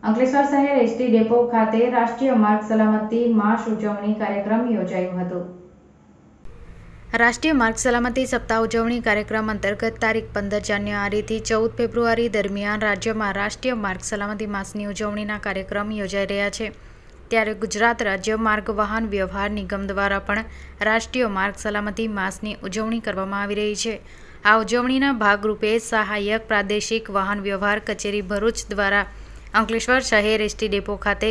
અંકલેશ્વર શહેર ST depot ખાતે રાષ્ટ્રીય માર્ગ સલામતી માસ ઉજવણી કાર્યક્રમ યોજાયો હતો। રાષ્ટ્રીય માર્ગ સલામતી સપ્તાહ ઉજવણી કાર્યક્રમ અંતર્ગત તારીખ 15 જાન્યુઆરીથી 14 ફેબ્રુઆરી દરમિયાન રાજ્યમાં રાષ્ટ્રીય માર્ગ સલામતી માસની ઉજવણીના કાર્યક્રમ યોજાઈ રહ્યા છે। ત્યારે ગુજરાત રાજ્ય માર્ગ વાહન વ્યવહાર નિગમ દ્વારા પણ રાષ્ટ્રીય માર્ગ સલામતી માસની ઉજવણી કરવામાં આવી રહી છે। આ ઉજવણીના ભાગરૂપે સહાયક પ્રાદેશિક વાહન વ્યવહાર કચેરી ભરૂચ દ્વારા અંકલેશ્વર શહેર એસટી ડેપો ખાતે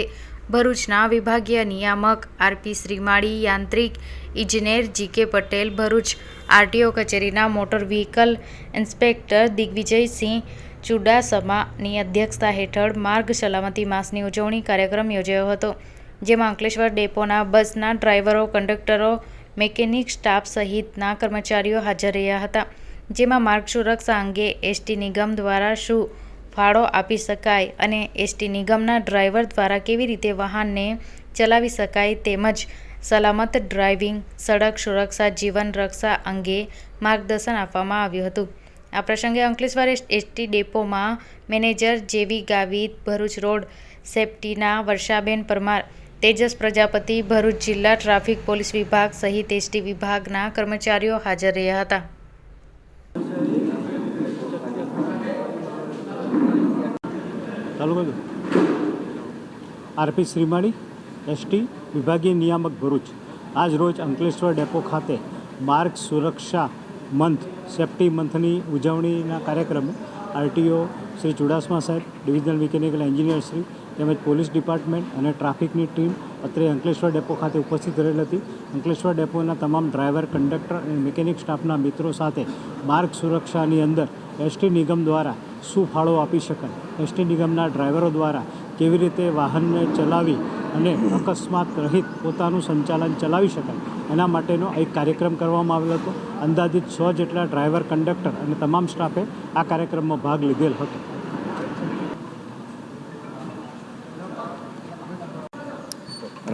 ભરૂચના વિભાગીય નિયામક આરપી શ્રીમાળી, યાંત્રિક ઇજનેર જીકે પટેલ, ભરૂચ આરટીઓ કચેરીના મોટર વ્હીકલ ઇન્સ્પેક્ટર દિગ્વિજયસિંહ ચુડાસમાની અધ્યક્ષતા હેઠળ માર્ગ સલામતી માસની ઉજવણી કાર્યક્રમ યોજાયો હતો, જેમાં અંકલેશ્વર ડેપોના બસના ડ્રાઈવરો, કંડક્ટરો, મેકેનિક સ્ટાફ સહિતના કર્મચારીઓ હાજર રહ્યા હતા। જેમાં માર્ગ સુરક્ષા અંગે એસટી નિગમ દ્વારા શું ફાળો આપી શકાય અને એસટી નિગમના ડ્રાઈવર દ્વારા કેવી રીતે વાહનને ચલાવી શકાય તેમજ સલામત ડ્રાઇવિંગ, સડક સુરક્ષા, જીવન રક્ષા અંગે માર્ગદર્શન આપવામાં આવ્યું હતું। આ પ્રસંગે અંકલેશ્વર એસટી ડેપોમાં મેનેજર જેવી ગાવિત, ભરૂચ રોડ સેફટીના વર્ષાબેન પરમાર, તેજસ પ્રજાપતિ, ભરૂચ જિલ્લા ટ્રાફિક પોલીસ વિભાગ સહિત એસટી વિભાગના કર્મચારીઓ હાજર રહ્યા હતા। આરપી શ્રીમાળી, એસટી વિભાગીય નિયામક ભરૂચ, આજ રોજ અંકલેશ્વર ડેપો ખાતે માર્ગ સુરક્ષા મંથ, સેફ્ટી મંથની ઉજવણીના કાર્યક્રમે આરટીઓ શ્રી ચુડાસમા સાહેબ, ડિવિઝનલ મિકેનિકલ એન્જિનિયર શ્રી તેમજ પોલીસ ડિપાર્ટમેન્ટ અને ટ્રાફિકની ટીમ અત્રે અંકલેશ્વર ડેપો ખાતે ઉપસ્થિત રહેલ હતી। અંકલેશ્વર ડેપોના તમામ ડ્રાઈવર, કંડક્ટર અને મિકેનિક સ્ટાફના મિત્રો સાથે માર્ગ સુરક્ષાની અંદર એસટી નિગમ દ્વારા શું ફાળો આપી શકાય, એસટી નિગમના ડ્રાઈવરો દ્વારા કેવી રીતે વાહનને ચલાવી અને અકસ્માત રહિત પોતાનું સંચાલન ચલાવી શકાય, એના માટેનો એક કાર્યક્રમ કરવામાં આવેલો હતો। અંદાજિત 100 જેટલા ડ્રાઈવર, કંડક્ટર અને તમામ સ્ટાફે આ કાર્યક્રમમાં ભાગ લીધેલ હતો।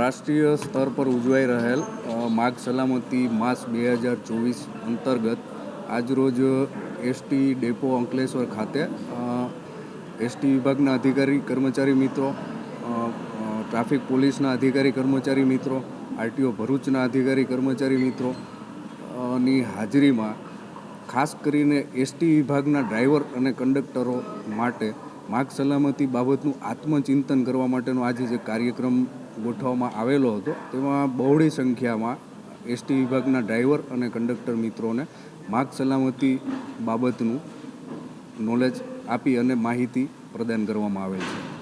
રાષ્ટ્રીય સ્તર પર ઉજવાઈ રહેલ માર્ગ સલામતી માસ 2024 અંતર્ગત આજરોજ એસટી ડેપો અંકલેશ્વર ખાતે એસટી વિભાગના અધિકારી કર્મચારી મિત્રો, ટ્રાફિક પોલીસના અધિકારી કર્મચારી મિત્રો, આરટીઓ ભરૂચના અધિકારી કર્મચારી મિત્રો ની હાજરીમાં ખાસ કરીને એસટી વિભાગના ડ્રાઈવર અને કંડક્ટરો માટે માર્ગ સલામતી બાબતનું આત્મચિંતન કરવા માટેનો આજે જે કાર્યક્રમ ગોઠવવામાં આવેલો હતો, તેમાં બહોળી સંખ્યામાં એસટી વિભાગના ડ્રાઈવર અને કંડક્ટર મિત્રોને માર્ગ સલામતી બાબતનું નોલેજ આપી અને માહિતી પ્રદાન કરવામાં આવેલ છે।